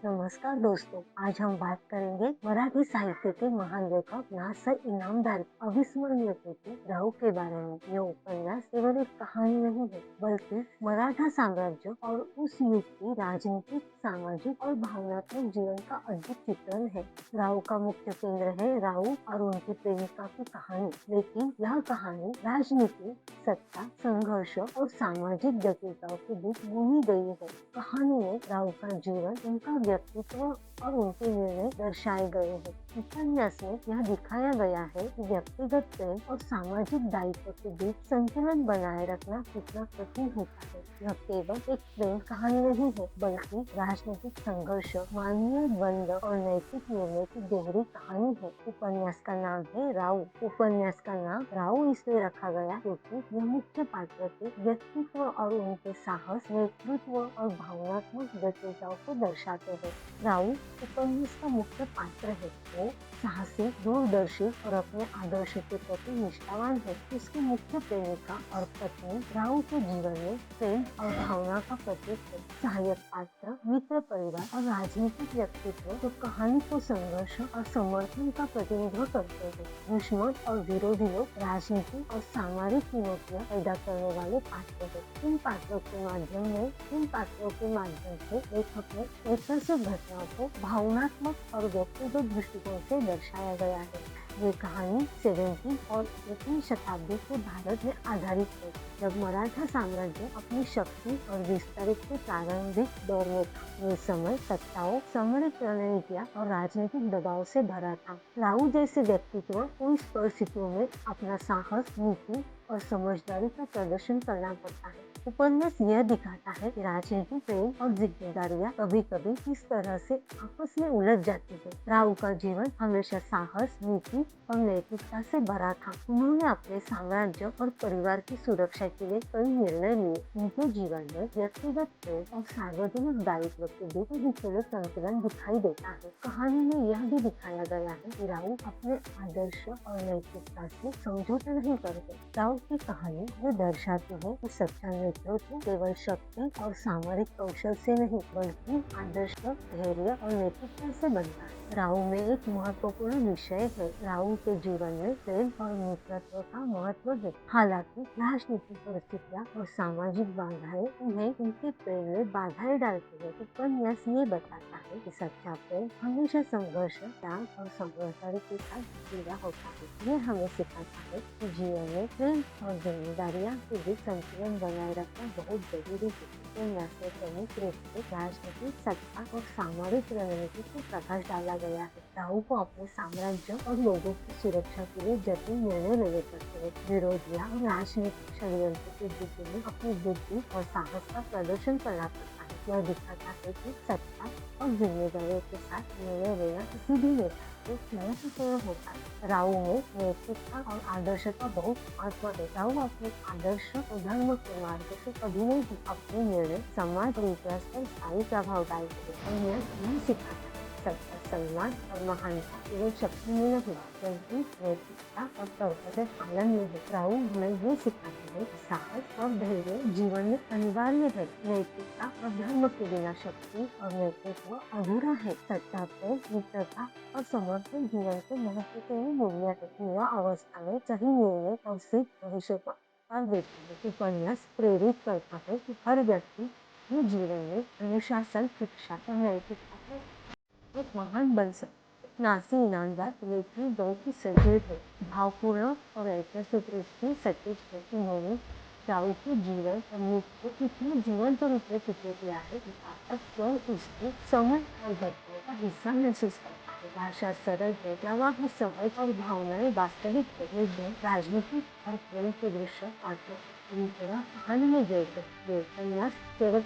नमस्कार दोस्तों, आज हम बात करेंगे मराठी साहित्य के महान लेखक नासर इनामदार अविस्मरणीय कृति राहु के बारे में। यह उपन्यास केवल एक कहानी नहीं है, बल्कि मराठा साम्राज्य और उस युग की राजनीतिक, सामाजिक और भावनात्मक जीवन का अद्भुत चित्रण है। राहु का मुख्य केंद्र है राहु और उनकी प्रेमिका की कहानी, लेकिन यह कहानी राजनीति, सत्ता, संघर्ष और सामाजिक जटिलताओं के बीच घूमी गई है। कहानी में राव का जीवन, उनका व्यक्तित्व और उनके निर्णय दर्शाए गए हैं। उपन्यास में यह दिखाया गया है कि व्यक्तिगत प्रेम और सामाजिक दायित्व के बीच संतुलन बनाए रखना कितना कठिन होता है। यह केवल एक प्रेम कहानी नहीं है, बल्कि राजनीतिक संघर्ष, मानवीय द्वंद्व और नैतिक निर्णय की गहरी कहानी है। उपन्यास का नाम है राव। उपन्यास का नाम राव इसलिए रखा गया क्योंकि यह मुख्य पात्र के व्यक्तित्व और उनके साहस, नेतृत्व और भावनात्मक जटिलताओं को दर्शाते हैं। राव उपन्यास का मुख्य पात्र है। वो साहसी, दूरदर्शी और अपने आदर्श के प्रति निष्ठावान है। उसकी मुख्य प्रेमिका और पत्नी राव के जीवन में प्रेम और भावना का प्रतीक है। सहायक पात्र, मित्र, परिवार और राजनीतिक व्यक्तित्व जो कहानी को संघर्ष और समर्थन का प्रतिनिधित्व करते हैं। दुश्मन और विरोधी लोग राजनीति और सामाजिक चुनौतियां पैदा करने वाले पात्र हैं। इन पात्रों के माध्यम से लेखक ने ऐतिहासिक घटनाओं को भावनात्मक और व्यक्तिगत दृष्टिकोण से दर्शाया गया है। ये कहानी 17वीं और 18वीं शताब्दी के भारत में आधारित है, जब मराठा साम्राज्य अपनी शक्ति और विस्तार के प्रारंभिक दौर में था। ये समय सत्ताओं, सामरिक रणनीतियां और राजनीतिक दबाव से भरा था। राव जैसे व्यक्तित्व को इस परिस्थितियों में अपना साहस, नीति और समझदारी का प्रदर्शन करना पड़ता है। उपन्यास यह दिखाता है कि राजनीति, प्रेम और जिम्मेदारियां कभी-कभी किस तरह से आपस में उलझ जाती है। राव का जीवन हमेशा साहस, नीति और नैतिकता से भरा था। उन्होंने अपने साम्राज्य और परिवार की सुरक्षा के लिए कई निर्णय लिए। उनके जीवन में व्यक्तिगत प्रेम और सार्वजनिक दायित्व के बीच विचलित संतुलन दिखाई देता है। कहानी में यह भी दिखाया गया है कि राव अपने आदर्श और नैतिकता से समझौता नहीं करते। राव की कहानी ये दर्शाती है कि सच्चा नेतृत्व केवल शक्ति और सामरिक कौशल से नहीं, बल्कि आदर्श, धैर्य और नैतिकता से बनता है। राव में एक महत्वपूर्ण विषय है। राव के जीवन में प्रेम और मित्रत्व का महत्व है। हालांकि राजनीतिक परिस्थितियां और सामाजिक बाधाएं उन्हें उनके प्रेम में बाधाएं डालती है। उपन्यास ये बताता है कि सच्चा प्रेम हमेशा संघर्ष, त्याग और समझदारी के साथ पूरा होता है। ये हमें सिखाता है कि जीवन में प्रेम और जिम्मेदारियां के बीच संतुलन बनाए रखना बहुत जरूरी है। उपन्यास में प्रमुख रूप से राजनीति, सत्ता और सामरिक रणनीति को प्रकाश डाला गया है। राव को अपने साम्राज्य और लोगों की सुरक्षा के लिए जटिल निर्णय लेने पड़ते हैं। विरोधियों और राजनीतिक षड्यंत्र के बीच में अपनी बुद्धि और साहस का प्रदर्शन करना पड़ता है। यह दिखाता है कि सत्ता और जिम्मेदारियों के साथ निर्णय लेना किसी भी नेता को महत्वपूर्ण होता है। राव में नैतिकता और आदर्श का बहुत महत्व है। राव अपने आदर्श और धर्म के मार्ग से कभी नहीं झुके। अपने निर्णय समाज और इतिहास पर स्थायी प्रभाव डालते हैं। और यह नहीं सिखाता है सत्ता, सम्मान और महानता केवल शक्ति में नहीं, बल्कि नैतिकता और कर्तव्य पालन में है। राव हमें ये सिखाते हैं कि साहस और धैर्य जीवन में अनिवार्य है। नैतिकता और धर्म के बिना शक्ति और नेतृत्व अधूरा है। सत्ता, प्रेम, मित्रता और समर्पण जीवन के महत्वपूर्ण मूल्य है। युवा अवस्था में सही निर्णय और सिद्ध भविष्य का देता है। उपन्यास प्रेरित करता है कि हर व्यक्ति अपने जीवन में अनुशासन, शिक्षा और नैतिकता को एक महान बन सकते। नासिर इनामदार लेखनी बहुत ही सजग है, भावपूर्ण और ऐतिहासिक रूप से सटीक है। उन्होंने राव के जीवन और मृत्यु को इतने जीवंत रूप में चित्रित किया है कि आप स्वयं उसके समय और घटनाओं का हिस्सा महसूस करते हैं। भाषा सरल है, प्रवाह सहज और भावनाएं वास्तविक है। लेकिन राजनीतिक और प्रेम के दृश्य पात्रों पूरी तरह कहानी में जोड़ते हैं। उपन्यास केवल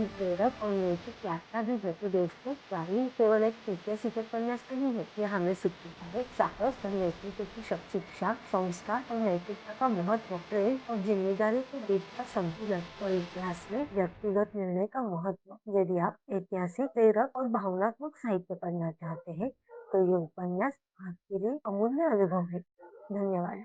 प्रेरक और नैतिक यात्रा भी है। दोस्तों, राही केवल एक ऐतिहासिक उपन्यास नहीं है, यह हमें सिखाता है साहस और नेतृत्व की शक्ति, शिक्षा, संस्कार और नैतिकता का महत्व, प्रेम और जिम्मेदारी के बीच का संतुलन और इतिहास में व्यक्तिगत निर्णय का महत्व। यदि आप ऐतिहासिक, प्रेरक और भावनात्मक साहित्य पढ़ना चाहते हैं, तो ये उपन्यास आपके लिए अमूल्य अनुभव है। धन्यवाद।